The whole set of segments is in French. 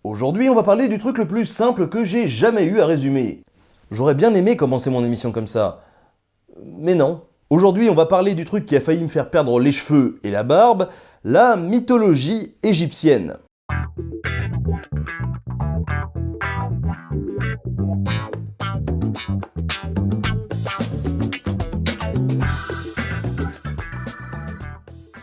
Aujourd'hui, on va parler du truc le plus simple que j'ai jamais eu à résumer. J'aurais bien aimé commencer mon émission comme ça. Mais non. Aujourd'hui, on va parler du truc qui a failli me faire perdre les cheveux et la barbe, la mythologie égyptienne.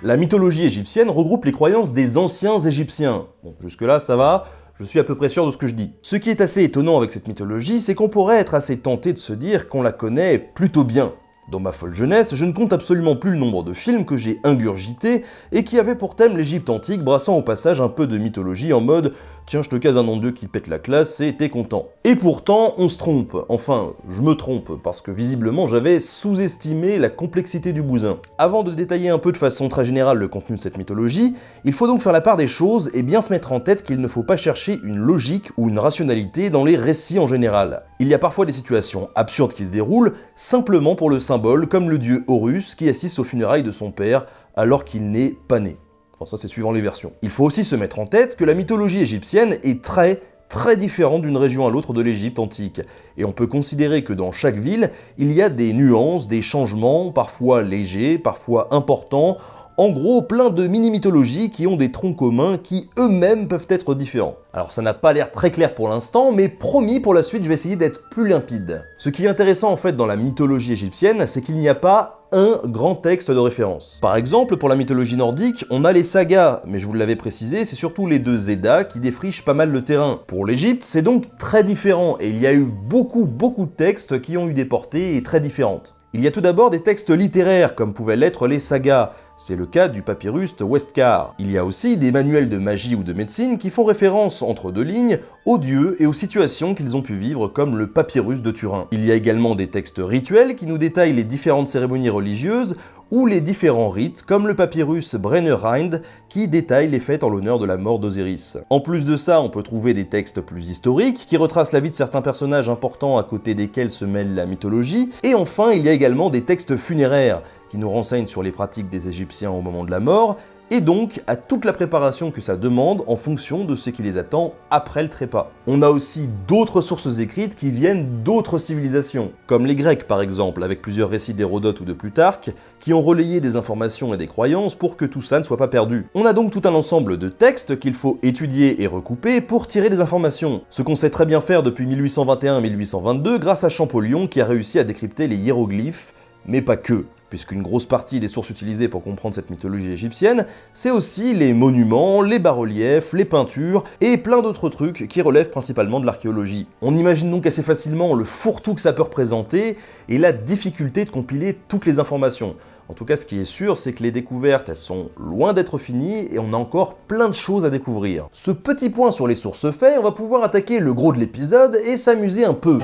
La mythologie égyptienne regroupe les croyances des anciens Égyptiens. Bon, jusque-là, ça va, je suis à peu près sûr de ce que je dis. Ce qui est assez étonnant avec cette mythologie, c'est qu'on pourrait être assez tenté de se dire qu'on la connaît plutôt bien. Dans ma folle jeunesse, je ne compte absolument plus le nombre de films que j'ai ingurgités et qui avaient pour thème l'Égypte antique, brassant au passage un peu de mythologie en mode « Tiens, je te case un nom de Dieu qui pète la classe et t'es content ». Et pourtant, on se trompe. Enfin, je me trompe, parce que visiblement j'avais sous-estimé la complexité du bousin. Avant de détailler un peu de façon très générale le contenu de cette mythologie, il faut donc faire la part des choses et bien se mettre en tête qu'il ne faut pas chercher une logique ou une rationalité dans les récits en général. Il y a parfois des situations absurdes qui se déroulent simplement pour le symbole, comme le dieu Horus qui assiste aux funérailles de son père alors qu'il n'est pas né. Enfin, ça c'est suivant les versions. Il faut aussi se mettre en tête que la mythologie égyptienne est très différente d'une région à l'autre de l'Égypte antique. Et on peut considérer que dans chaque ville, il y a des nuances, des changements, parfois légers, parfois importants, en gros, plein de mini-mythologies qui ont des troncs communs qui eux-mêmes peuvent être différents. Alors ça n'a pas l'air très clair pour l'instant, mais promis pour la suite je vais essayer d'être plus limpide. Ce qui est intéressant en fait dans la mythologie égyptienne, c'est qu'il n'y a pas un grand texte de référence. Par exemple, pour la mythologie nordique, on a les sagas, mais je vous l'avais précisé, c'est surtout les deux Eddas qui défrichent pas mal le terrain. Pour l'Égypte, c'est donc très différent, et il y a eu beaucoup de textes qui ont eu des portées très différentes. Il y a tout d'abord des textes littéraires, comme pouvaient l'être les sagas. C'est le cas du papyrus Westcar. Il y a aussi des manuels de magie ou de médecine qui font référence, entre deux lignes, aux dieux et aux situations qu'ils ont pu vivre, comme le papyrus de Turin. Il y a également des textes rituels qui nous détaillent les différentes cérémonies religieuses ou les différents rites, comme le papyrus Brennerhind, qui détaille les fêtes en l'honneur de la mort d'Osiris. En plus de ça, on peut trouver des textes plus historiques, qui retracent la vie de certains personnages importants à côté desquels se mêle la mythologie, et enfin, il y a également des textes funéraires, qui nous renseignent sur les pratiques des Égyptiens au moment de la mort, et donc à toute la préparation que ça demande en fonction de ce qui les attend après le trépas. On a aussi d'autres sources écrites qui viennent d'autres civilisations, comme les Grecs par exemple, avec plusieurs récits d'Hérodote ou de Plutarque, qui ont relayé des informations et des croyances pour que tout ça ne soit pas perdu. On a donc tout un ensemble de textes qu'il faut étudier et recouper pour tirer des informations, ce qu'on sait très bien faire depuis 1821-1822 grâce à Champollion qui a réussi à décrypter les hiéroglyphes, mais pas que. Puisqu'une grosse partie des sources utilisées pour comprendre cette mythologie égyptienne, c'est aussi les monuments, les bas-reliefs, les peintures et plein d'autres trucs qui relèvent principalement de l'archéologie. On imagine donc assez facilement le fourre-tout que ça peut représenter et la difficulté de compiler toutes les informations. En tout cas, ce qui est sûr, c'est que les découvertes, elles sont loin d'être finies et on a encore plein de choses à découvrir. Ce petit point sur les sources fait, on va pouvoir attaquer le gros de l'épisode et s'amuser un peu.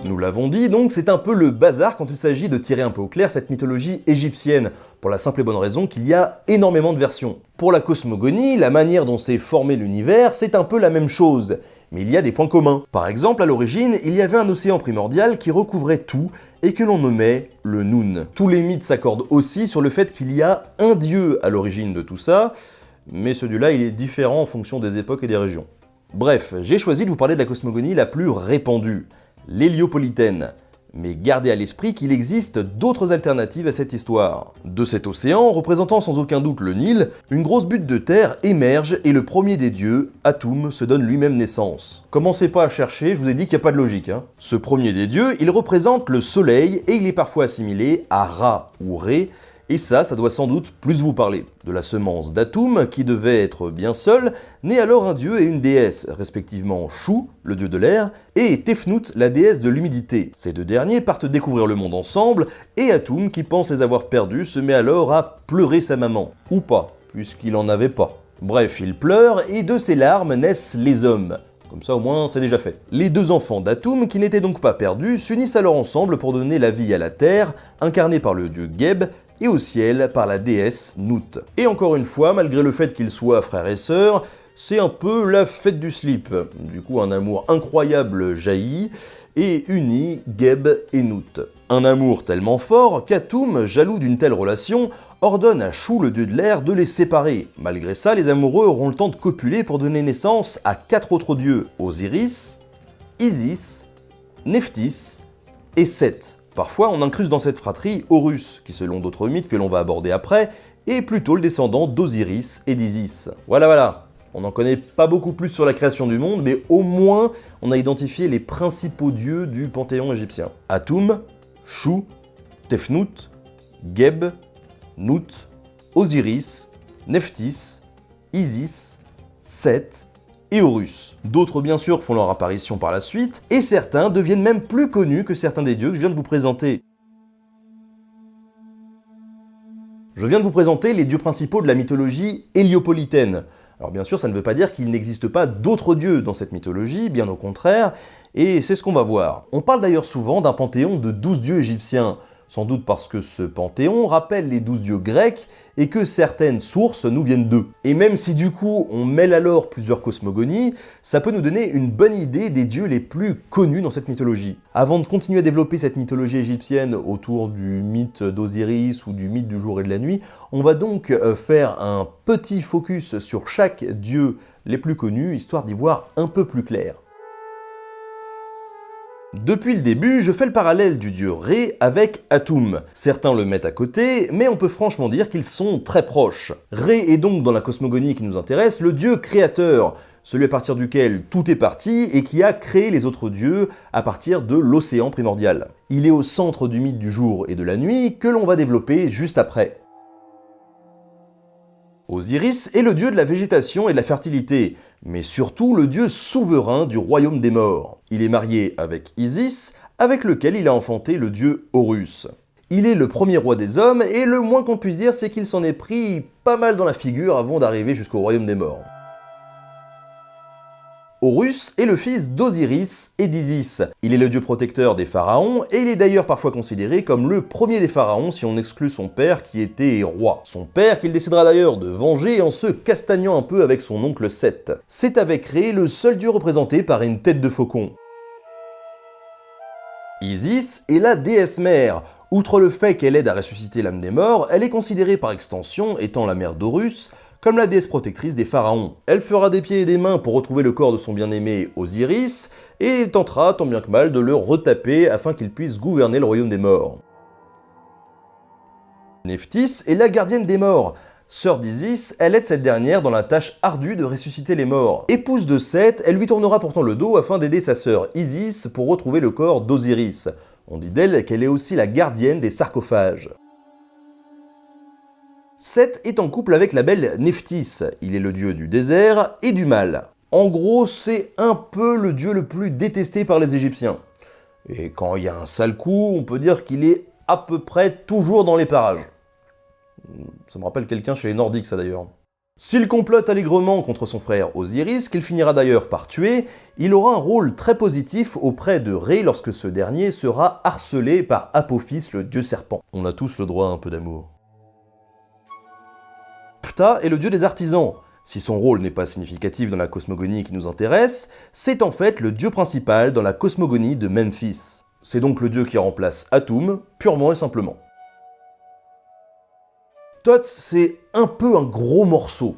Nous l'avons dit, donc c'est un peu le bazar quand il s'agit de tirer un peu au clair cette mythologie égyptienne, pour la simple et bonne raison qu'il y a énormément de versions. Pour la cosmogonie, la manière dont s'est formé l'univers, c'est un peu la même chose, mais il y a des points communs. Par exemple, à l'origine, il y avait un océan primordial qui recouvrait tout et que l'on nommait le Noun. Tous les mythes s'accordent aussi sur le fait qu'il y a un dieu à l'origine de tout ça, mais ce dieu-là, il est différent en fonction des époques et des régions. Bref, j'ai choisi de vous parler de la cosmogonie la plus répandue, l'héliopolitaine. Mais gardez à l'esprit qu'il existe d'autres alternatives à cette histoire. De cet océan, représentant sans aucun doute le Nil, une grosse butte de terre émerge et le premier des dieux, Atum, se donne lui-même naissance. Commencez pas à chercher, je vous ai dit qu'il n'y a pas de logique. Ce premier des dieux, il représente le soleil et il est parfois assimilé à Ra ou Ré, et ça doit sans doute plus vous parler. De la semence d'Atum, qui devait être bien seul, naît alors un dieu et une déesse, respectivement Shu, le dieu de l'air, et Tefnut, la déesse de l'humidité. Ces deux derniers partent découvrir le monde ensemble, et Atum, qui pense les avoir perdus, se met alors à pleurer sa maman. Ou pas, puisqu'il en avait pas. Bref, il pleure, et de ses larmes naissent les hommes. Comme ça au moins c'est déjà fait. Les deux enfants d'Atum, qui n'étaient donc pas perdus, s'unissent alors ensemble pour donner la vie à la terre, incarnée par le dieu Geb, et au ciel par la déesse Nut. Et encore une fois, malgré le fait qu'ils soient frères et sœurs, c'est un peu la fête du slip. Du coup, un amour incroyable jaillit et unit Geb et Nut. Un amour tellement fort qu'Atum, jaloux d'une telle relation, ordonne à Chou, le dieu de l'air, de les séparer. Malgré ça, les amoureux auront le temps de copuler pour donner naissance à 4 autres dieux, Osiris, Isis, Nephthys et Seth. Parfois, on incruse dans cette fratrie Horus, qui selon d'autres mythes que l'on va aborder après, est plutôt le descendant d'Osiris et d'Isis. Voilà. On n'en connaît pas beaucoup plus sur la création du monde, mais au moins, on a identifié les principaux dieux du panthéon égyptien. Atum, Chou, Tefnut, Geb, Nut, Osiris, Nephthys, Isis, Seth et Horus. D'autres bien sûr font leur apparition par la suite, et certains deviennent même plus connus que certains des dieux que je viens de vous présenter. Je viens de vous présenter les dieux principaux de la mythologie héliopolitaine. Alors bien sûr, ça ne veut pas dire qu'il n'existe pas d'autres dieux dans cette mythologie, bien au contraire, et c'est ce qu'on va voir. On parle d'ailleurs souvent d'un panthéon de 12 dieux égyptiens, sans doute parce que ce panthéon rappelle les 12 dieux grecs et que certaines sources nous viennent d'eux. Et même si du coup on mêle alors plusieurs cosmogonies, ça peut nous donner une bonne idée des dieux les plus connus dans cette mythologie. Avant de continuer à développer cette mythologie égyptienne autour du mythe d'Osiris ou du mythe du jour et de la nuit, on va donc faire un petit focus sur chaque dieu les plus connus, histoire d'y voir un peu plus clair. Depuis le début, je fais le parallèle du dieu Ré avec Atum. Certains le mettent à côté, mais on peut franchement dire qu'ils sont très proches. Ré est donc, dans la cosmogonie qui nous intéresse, le dieu créateur, celui à partir duquel tout est parti et qui a créé les autres dieux à partir de l'océan primordial. Il est au centre du mythe du jour et de la nuit que l'on va développer juste après. Osiris est le dieu de la végétation et de la fertilité, mais surtout le dieu souverain du royaume des morts. Il est marié avec Isis, avec lequel il a enfanté le dieu Horus. Il est le premier roi des hommes, et le moins qu'on puisse dire, c'est qu'il s'en est pris pas mal dans la figure avant d'arriver jusqu'au royaume des morts. Horus est le fils d'Osiris et d'Isis. Il est le dieu protecteur des pharaons, et il est d'ailleurs parfois considéré comme le premier des pharaons si on exclut son père qui était roi. Son père qu'il décidera d'ailleurs de venger en se castagnant un peu avec son oncle Seth. C'est avec Ré le seul dieu représenté par une tête de faucon. Isis est la déesse mère. Outre le fait qu'elle aide à ressusciter l'âme des morts, elle est considérée par extension, étant la mère d'Horus, comme la déesse protectrice des pharaons. Elle fera des pieds et des mains pour retrouver le corps de son bien-aimé Osiris, et tentera tant bien que mal de le retaper afin qu'il puisse gouverner le royaume des morts. Nephthys est la gardienne des morts. Sœur d'Isis, elle aide cette dernière dans la tâche ardue de ressusciter les morts. Épouse de Seth, elle lui tournera pourtant le dos afin d'aider sa sœur Isis pour retrouver le corps d'Osiris. On dit d'elle qu'elle est aussi la gardienne des sarcophages. Seth est en couple avec la belle Nephthys. Il est le dieu du désert et du mal. En gros, c'est un peu le dieu le plus détesté par les Égyptiens. Et quand il y a un sale coup, on peut dire qu'il est à peu près toujours dans les parages. Ça me rappelle quelqu'un chez les Nordiques, ça d'ailleurs. S'il complote allègrement contre son frère Osiris, qu'il finira d'ailleurs par tuer, il aura un rôle très positif auprès de Ré lorsque ce dernier sera harcelé par Apophis, le dieu serpent. On a tous le droit à un peu d'amour. Ptah est le dieu des artisans. Si son rôle n'est pas significatif dans la cosmogonie qui nous intéresse, c'est en fait le dieu principal dans la cosmogonie de Memphis. C'est donc le dieu qui remplace Atum, purement et simplement. Thoth, c'est un peu un gros morceau.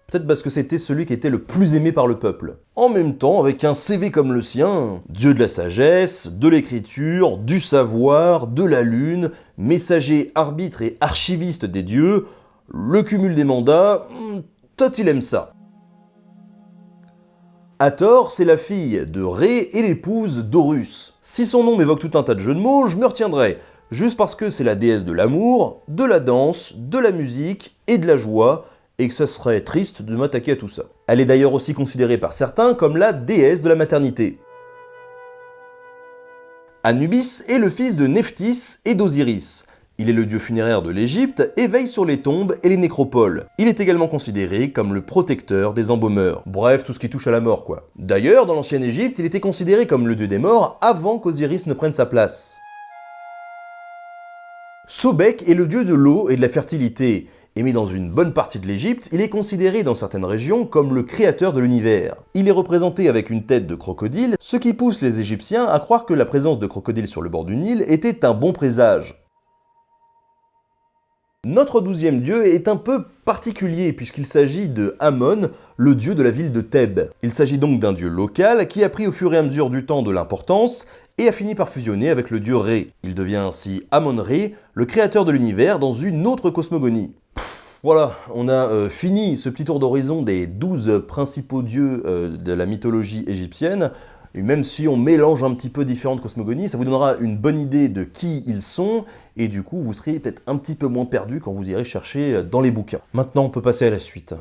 Peut-être parce que c'était celui qui était le plus aimé par le peuple. En même temps, avec un CV comme le sien, dieu de la sagesse, de l'écriture, du savoir, de la lune, messager, arbitre et archiviste des dieux, le cumul des mandats, Thoth il aime ça. Hathor, c'est la fille de Ré et l'épouse d'Horus. Si son nom m'évoque tout un tas de jeux de mots, je me retiendrai, juste parce que c'est la déesse de l'amour, de la danse, de la musique et de la joie, et que ça serait triste de m'attaquer à tout ça. Elle est d'ailleurs aussi considérée par certains comme la déesse de la maternité. Anubis est le fils de Nephthys et d'Osiris. Il est le dieu funéraire de l'Égypte et veille sur les tombes et les nécropoles. Il est également considéré comme le protecteur des embaumeurs. Bref, tout ce qui touche à la mort, quoi. D'ailleurs, dans l'ancienne Égypte, il était considéré comme le dieu des morts avant qu'Osiris ne prenne sa place. Sobek est le dieu de l'eau et de la fertilité. Émis dans une bonne partie de l'Égypte, il est considéré dans certaines régions comme le créateur de l'univers. Il est représenté avec une tête de crocodile, ce qui pousse les Égyptiens à croire que la présence de crocodiles sur le bord du Nil était un bon présage. Notre 12e dieu est un peu particulier puisqu'il s'agit de Amon, le dieu de la ville de Thèbes. Il s'agit donc d'un dieu local qui a pris au fur et à mesure du temps de l'importance et a fini par fusionner avec le dieu Ré. Il devient ainsi Amon-Ré, le créateur de l'univers dans une autre cosmogonie. Voilà, on a fini ce petit tour d'horizon des 12 principaux dieux de la mythologie égyptienne. Et même si on mélange un petit peu différentes cosmogonies, ça vous donnera une bonne idée de qui ils sont, et du coup vous serez peut-être un petit peu moins perdu quand vous irez chercher dans les bouquins. Maintenant on peut passer à la suite.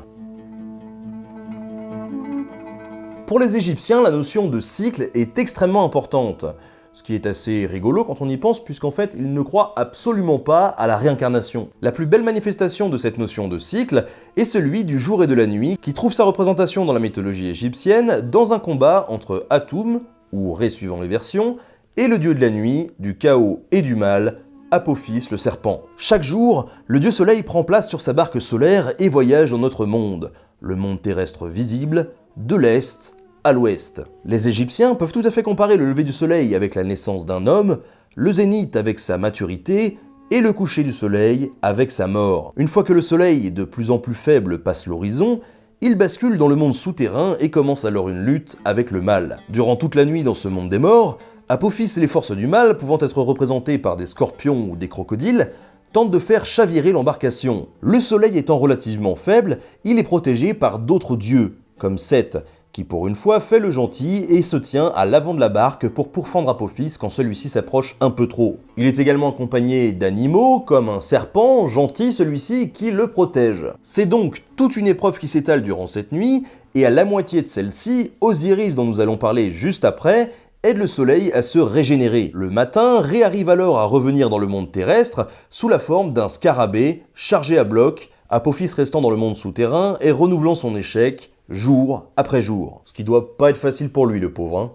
Pour les Égyptiens, la notion de cycle est extrêmement importante. Ce qui est assez rigolo quand on y pense, puisqu'en fait, ils ne croient absolument pas à la réincarnation. La plus belle manifestation de cette notion de cycle est celui du jour et de la nuit, qui trouve sa représentation dans la mythologie égyptienne dans un combat entre Atum, ou Ré suivant les versions, et le dieu de la nuit, du chaos et du mal, Apophis le serpent. Chaque jour, le dieu soleil prend place sur sa barque solaire et voyage dans notre monde, le monde terrestre visible, de l'Est à l'ouest. Les Égyptiens peuvent tout à fait comparer le lever du soleil avec la naissance d'un homme, le zénith avec sa maturité, et le coucher du soleil avec sa mort. Une fois que le soleil, de plus en plus faible, passe l'horizon, il bascule dans le monde souterrain et commence alors une lutte avec le mal. Durant toute la nuit dans ce monde des morts, Apophis et les forces du mal, pouvant être représentées par des scorpions ou des crocodiles, tentent de faire chavirer l'embarcation. Le soleil étant relativement faible, il est protégé par d'autres dieux, comme Seth, qui pour une fois fait le gentil et se tient à l'avant de la barque pour pourfendre Apophis quand celui-ci s'approche un peu trop. Il est également accompagné d'animaux, comme un serpent, gentil celui-ci, qui le protège. C'est donc toute une épreuve qui s'étale durant cette nuit, et à la moitié de celle-ci, Osiris, dont nous allons parler juste après, aide le soleil à se régénérer. Le matin, Ré arrive alors à revenir dans le monde terrestre sous la forme d'un scarabée chargé à bloc, Apophis restant dans le monde souterrain et renouvelant son échec jour après jour. Ce qui doit pas être facile pour lui, le pauvre, hein.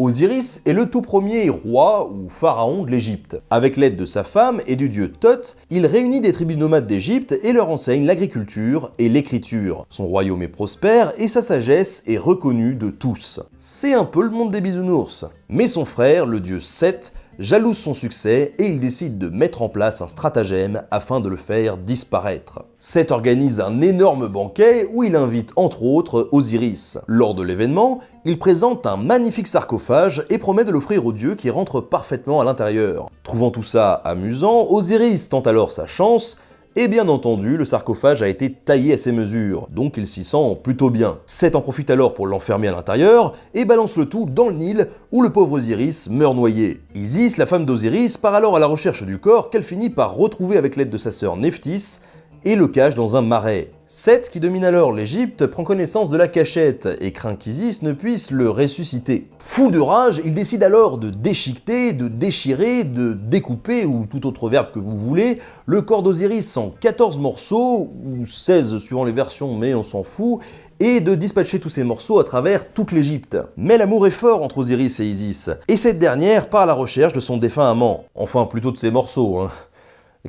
Osiris est le tout premier roi ou pharaon de l'Égypte. Avec l'aide de sa femme et du dieu Thoth, il réunit des tribus nomades d'Égypte et leur enseigne l'agriculture et l'écriture. Son royaume est prospère et sa sagesse est reconnue de tous. C'est un peu le monde des bisounours. Mais son frère, le dieu Seth, jalouse son succès et il décide de mettre en place un stratagème afin de le faire disparaître. Seth organise un énorme banquet où il invite entre autres Osiris. Lors de l'événement, il présente un magnifique sarcophage et promet de l'offrir au dieu qui rentre parfaitement à l'intérieur. Trouvant tout ça amusant, Osiris tente alors sa chance. Et bien entendu, le sarcophage a été taillé à ses mesures, donc il s'y sent plutôt bien. Seth en profite alors pour l'enfermer à l'intérieur et balance le tout dans le Nil où le pauvre Osiris meurt noyé. Isis, la femme d'Osiris, part alors à la recherche du corps qu'elle finit par retrouver avec l'aide de sa sœur Nephthys et le cache dans un marais. Seth, qui domine alors l'Égypte, prend connaissance de la cachette et craint qu'Isis ne puisse le ressusciter. Fou de rage, il décide alors de déchiqueter, de déchirer, de découper, ou tout autre verbe que vous voulez, le corps d'Osiris en 14 morceaux, ou 16 suivant les versions, mais on s'en fout, et de dispatcher tous ces morceaux à travers toute l'Égypte. Mais l'amour est fort entre Osiris et Isis, et cette dernière part à la recherche de son défunt amant, enfin plutôt de ses morceaux,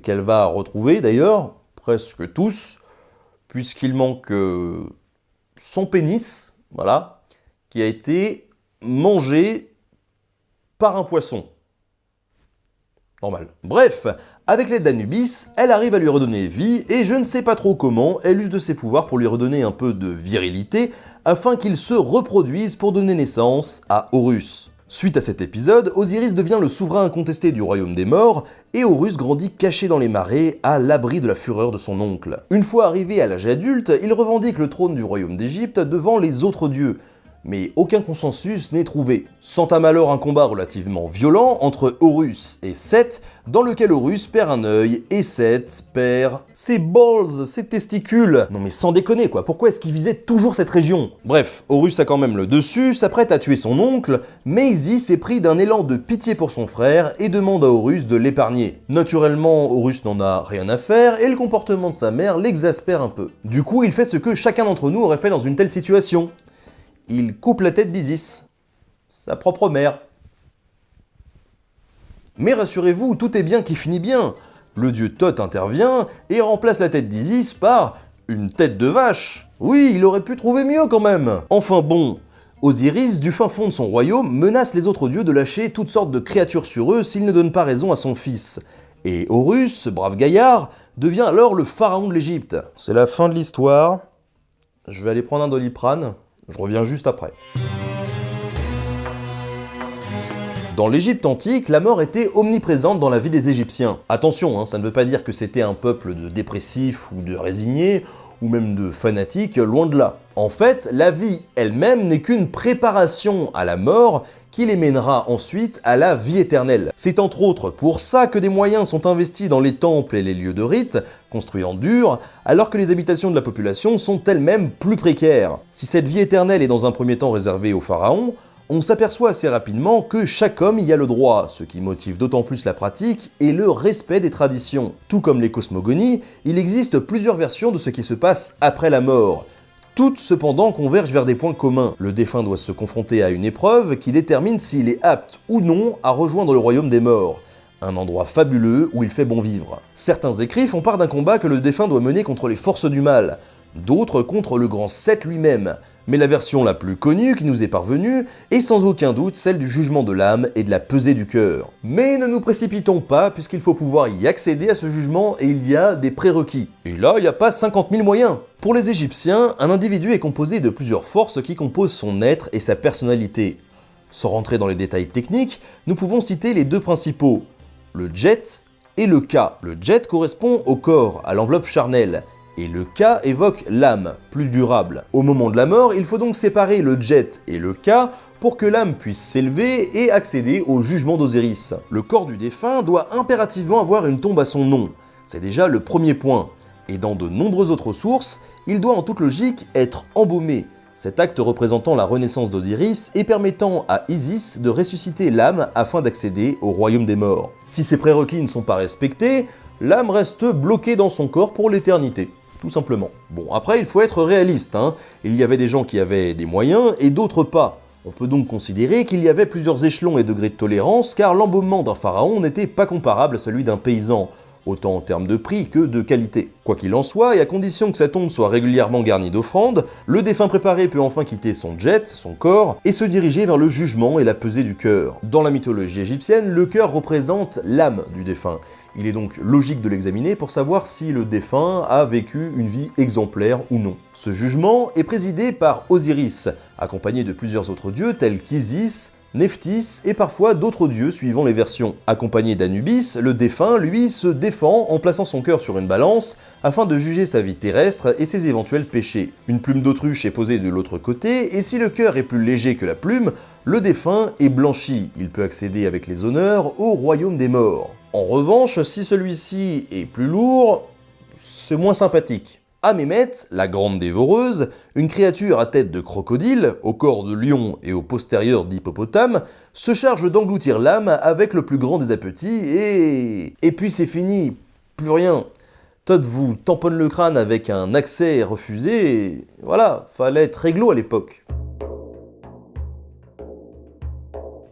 qu'elle va retrouver d'ailleurs, presque tous, puisqu'il manque son pénis, voilà, qui a été mangé par un poisson. Normal. Bref, avec l'aide d'Anubis, elle arrive à lui redonner vie, et je ne sais pas trop comment, elle use de ses pouvoirs pour lui redonner un peu de virilité, afin qu'il se reproduise pour donner naissance à Horus. Suite à cet épisode, Osiris devient le souverain incontesté du royaume des morts, et Horus grandit caché dans les marais, à l'abri de la fureur de son oncle. Une fois arrivé à l'âge adulte, il revendique le trône du royaume d'Égypte devant les autres dieux, mais aucun consensus n'est trouvé. S'entame alors un combat relativement violent entre Horus et Seth, dans lequel Horus perd un œil et Seth perd ses balls, ses testicules. Non mais sans déconner quoi, pourquoi est-ce qu'il visait toujours cette région? Bref, Horus a quand même le dessus, s'apprête à tuer son oncle, mais Isis est pris d'un élan de pitié pour son frère et demande à Horus de l'épargner. Naturellement, Horus n'en a rien à faire et le comportement de sa mère l'exaspère un peu. Du coup, il fait ce que chacun d'entre nous aurait fait dans une telle situation. Il coupe la tête d'Isis, sa propre mère. Mais rassurez-vous, tout est bien qui finit bien. Le dieu Thoth intervient et remplace la tête d'Isis par une tête de vache. Oui, il aurait pu trouver mieux quand même. Enfin bon, Osiris, du fin fond de son royaume, menace les autres dieux de lâcher toutes sortes de créatures sur eux s'ils ne donnent pas raison à son fils. Et Horus, brave gaillard, devient alors le pharaon de l'Égypte. C'est la fin de l'histoire. Je vais aller prendre un Doliprane, je reviens juste après. Dans l'Égypte antique, la mort était omniprésente dans la vie des Égyptiens. Attention, ça ne veut pas dire que c'était un peuple de dépressifs ou de résignés, ou même de fanatiques, loin de là. En fait, la vie elle-même n'est qu'une préparation à la mort qui les mènera ensuite à la vie éternelle. C'est entre autres pour ça que des moyens sont investis dans les temples et les lieux de rite, construits en dur, alors que les habitations de la population sont elles-mêmes plus précaires. Si cette vie éternelle est dans un premier temps réservée aux pharaons, on s'aperçoit assez rapidement que chaque homme y a le droit, ce qui motive d'autant plus la pratique et le respect des traditions. Tout comme les cosmogonies, il existe plusieurs versions de ce qui se passe après la mort. Toutes cependant convergent vers des points communs. Le défunt doit se confronter à une épreuve qui détermine s'il est apte ou non à rejoindre le royaume des morts. Un endroit fabuleux où il fait bon vivre. Certains écrits font part d'un combat que le défunt doit mener contre les forces du mal, d'autres contre le grand Seth lui-même. Mais la version la plus connue qui nous est parvenue est sans aucun doute celle du jugement de l'âme et de la pesée du cœur. Mais ne nous précipitons pas puisqu'il faut pouvoir y accéder à ce jugement et il y a des prérequis. Et là, il n'y a pas 50 000 moyens. Pour les Égyptiens, un individu est composé de plusieurs forces qui composent son être et sa personnalité. Sans rentrer dans les détails techniques, nous pouvons citer les deux principaux, le Djet et le Ka. Le Djet correspond au corps, à l'enveloppe charnelle. Et le Ka évoque l'âme, plus durable. Au moment de la mort, il faut donc séparer le Djet et le Ka pour que l'âme puisse s'élever et accéder au jugement d'Osiris. Le corps du défunt doit impérativement avoir une tombe à son nom. C'est déjà le premier point. Et dans de nombreuses autres sources, il doit en toute logique être embaumé. Cet acte représentant la renaissance d'Osiris et permettant à Isis de ressusciter l'âme afin d'accéder au royaume des morts. Si ces prérequis ne sont pas respectés, l'âme reste bloquée dans son corps pour l'éternité. Tout simplement. Bon, après, il faut être réaliste, Il y avait des gens qui avaient des moyens et d'autres pas. On peut donc considérer qu'il y avait plusieurs échelons et degrés de tolérance, car l'embaumement d'un pharaon n'était pas comparable à celui d'un paysan, autant en termes de prix que de qualité. Quoi qu'il en soit, et à condition que sa tombe soit régulièrement garnie d'offrandes, le défunt préparé peut enfin quitter son Djet, son corps, et se diriger vers le jugement et la pesée du cœur. Dans la mythologie égyptienne, le cœur représente l'âme du défunt. Il est donc logique de l'examiner pour savoir si le défunt a vécu une vie exemplaire ou non. Ce jugement est présidé par Osiris, accompagné de plusieurs autres dieux tels qu'Isis, Nephthys et parfois d'autres dieux suivant les versions. Accompagné d'Anubis, le défunt, lui, se défend en plaçant son cœur sur une balance afin de juger sa vie terrestre et ses éventuels péchés. Une plume d'autruche est posée de l'autre côté et si le cœur est plus léger que la plume, le défunt est blanchi. Il peut accéder avec les honneurs au royaume des morts. En revanche, si celui-ci est plus lourd, c'est moins sympathique. Amémet, la grande dévoreuse, une créature à tête de crocodile, au corps de lion et au postérieur d'hippopotame, se charge d'engloutir l'âme avec le plus grand des appétits et puis c'est fini, plus rien. Todd vous tamponne le crâne avec un accès refusé et voilà, fallait être réglo à l'époque.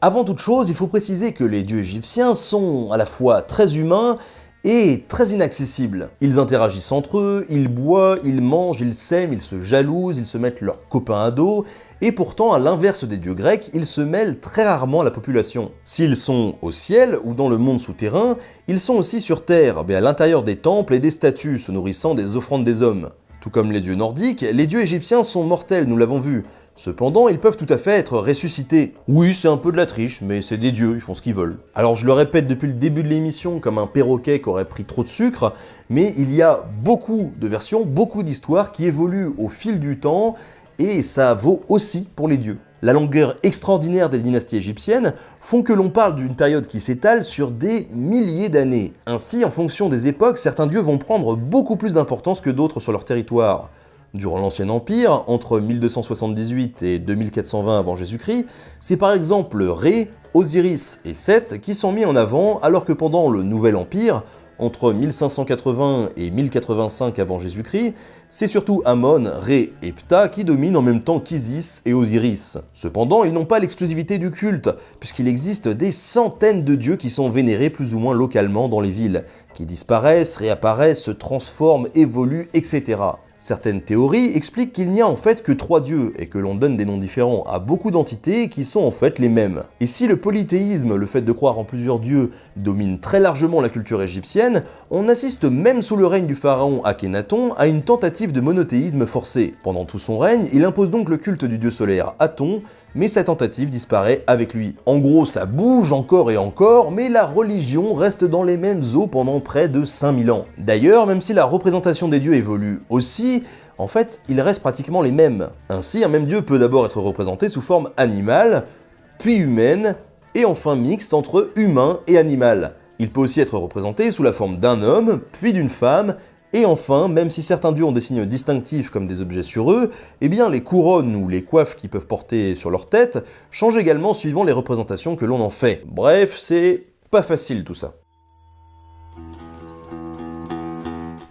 Avant toute chose, il faut préciser que les dieux égyptiens sont à la fois très humains et très inaccessibles. Ils interagissent entre eux, ils boivent, ils mangent, ils s'aiment, ils se jalousent, ils se mettent leurs copains à dos, et pourtant, à l'inverse des dieux grecs, ils se mêlent très rarement à la population. S'ils sont au ciel ou dans le monde souterrain, ils sont aussi sur terre, mais à l'intérieur des temples et des statues, se nourrissant des offrandes des hommes. Tout comme les dieux nordiques, les dieux égyptiens sont mortels, nous l'avons vu. Cependant, ils peuvent tout à fait être ressuscités. Oui, c'est un peu de la triche, mais c'est des dieux, ils font ce qu'ils veulent. Alors je le répète depuis le début de l'émission comme un perroquet qui aurait pris trop de sucre, mais il y a beaucoup de versions, beaucoup d'histoires qui évoluent au fil du temps, et ça vaut aussi pour les dieux. La longueur extraordinaire des dynasties égyptiennes font que l'on parle d'une période qui s'étale sur des milliers d'années. Ainsi, en fonction des époques, certains dieux vont prendre beaucoup plus d'importance que d'autres sur leur territoire. Durant l'Ancien Empire, entre 1278 et 2420 avant Jésus-Christ, c'est par exemple Ré, Osiris et Seth qui sont mis en avant, alors que pendant le Nouvel Empire, entre 1580 et 1085 avant Jésus-Christ, c'est surtout Amon, Ré et Ptah qui dominent en même temps qu'Isis et Osiris. Cependant, ils n'ont pas l'exclusivité du culte, puisqu'il existe des centaines de dieux qui sont vénérés plus ou moins localement dans les villes, qui disparaissent, réapparaissent, se transforment, évoluent, etc. Certaines théories expliquent qu'il n'y a en fait que 3 dieux et que l'on donne des noms différents à beaucoup d'entités qui sont en fait les mêmes. Et si le polythéisme, le fait de croire en plusieurs dieux, domine très largement la culture égyptienne, on assiste même sous le règne du pharaon Akhenaton à une tentative de monothéisme forcé. Pendant tout son règne, il impose donc le culte du dieu solaire Aton, mais sa tentative disparaît avec lui. En gros, ça bouge encore et encore, mais la religion reste dans les mêmes eaux pendant près de 5000 ans. D'ailleurs, même si la représentation des dieux évolue aussi, en fait, ils restent pratiquement les mêmes. Ainsi, un même dieu peut d'abord être représenté sous forme animale, puis humaine, et enfin mixte entre humain et animal. Il peut aussi être représenté sous la forme d'un homme, puis d'une femme, et enfin, même si certains dieux ont des signes distinctifs comme des objets sur eux, eh bien les couronnes ou les coiffes qu'ils peuvent porter sur leur tête changent également suivant les représentations que l'on en fait. Bref, c'est pas facile tout ça.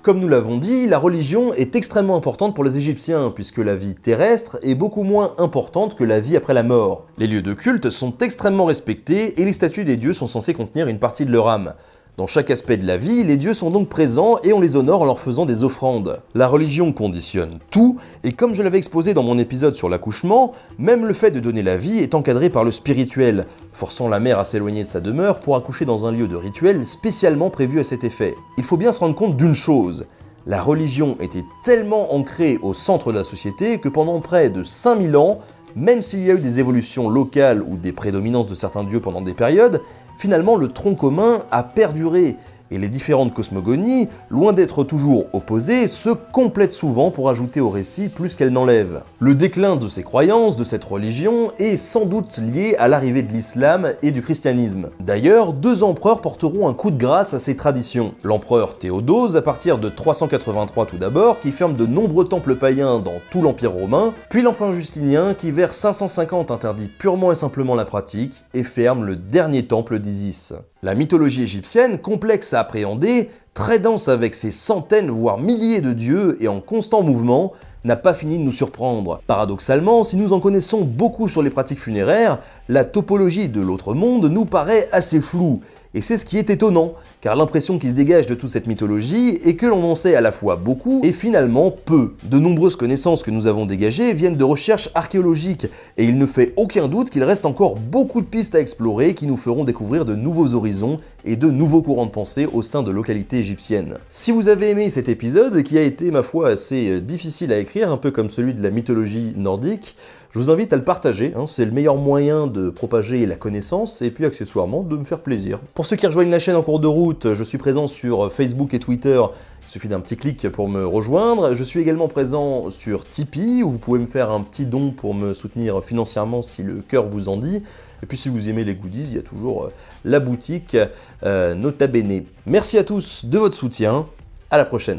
Comme nous l'avons dit, la religion est extrêmement importante pour les Égyptiens, puisque la vie terrestre est beaucoup moins importante que la vie après la mort. Les lieux de culte sont extrêmement respectés et les statues des dieux sont censées contenir une partie de leur âme. Dans chaque aspect de la vie, les dieux sont donc présents et on les honore en leur faisant des offrandes. La religion conditionne tout, et comme je l'avais exposé dans mon épisode sur l'accouchement, même le fait de donner la vie est encadré par le spirituel, forçant la mère à s'éloigner de sa demeure pour accoucher dans un lieu de rituel spécialement prévu à cet effet. Il faut bien se rendre compte d'une chose, la religion était tellement ancrée au centre de la société que pendant près de 5000 ans, même s'il y a eu des évolutions locales ou des prédominances de certains dieux pendant des périodes, finalement le tronc commun a perduré, et les différentes cosmogonies, loin d'être toujours opposées, se complètent souvent pour ajouter au récit plus qu'elles n'enlèvent. Le déclin de ces croyances, de cette religion, est sans doute lié à l'arrivée de l'islam et du christianisme. D'ailleurs, 2 empereurs porteront un coup de grâce à ces traditions. L'empereur Théodose, à partir de 383 tout d'abord, qui ferme de nombreux temples païens dans tout l'Empire romain, puis l'empereur Justinien, qui vers 550 interdit purement et simplement la pratique, et ferme le dernier temple d'Isis. La mythologie égyptienne, complexe à appréhender, très dense avec ses centaines voire milliers de dieux et en constant mouvement, n'a pas fini de nous surprendre. Paradoxalement, si nous en connaissons beaucoup sur les pratiques funéraires, la topologie de l'autre monde nous paraît assez floue. Et c'est ce qui est étonnant, car l'impression qui se dégage de toute cette mythologie est que l'on en sait à la fois beaucoup et finalement peu. De nombreuses connaissances que nous avons dégagées viennent de recherches archéologiques, et il ne fait aucun doute qu'il reste encore beaucoup de pistes à explorer qui nous feront découvrir de nouveaux horizons et de nouveaux courants de pensée au sein de localités égyptiennes. Si vous avez aimé cet épisode, qui a été ma foi assez difficile à écrire, un peu comme celui de la mythologie nordique, je vous invite à le partager, c'est le meilleur moyen de propager la connaissance et puis accessoirement de me faire plaisir. Pour ceux qui rejoignent la chaîne en cours de route, je suis présent sur Facebook et Twitter, il suffit d'un petit clic pour me rejoindre. Je suis également présent sur Tipeee, où vous pouvez me faire un petit don pour me soutenir financièrement si le cœur vous en dit. Et puis si vous aimez les goodies, il y a toujours la boutique Nota Bene. Merci à tous de votre soutien, à la prochaine.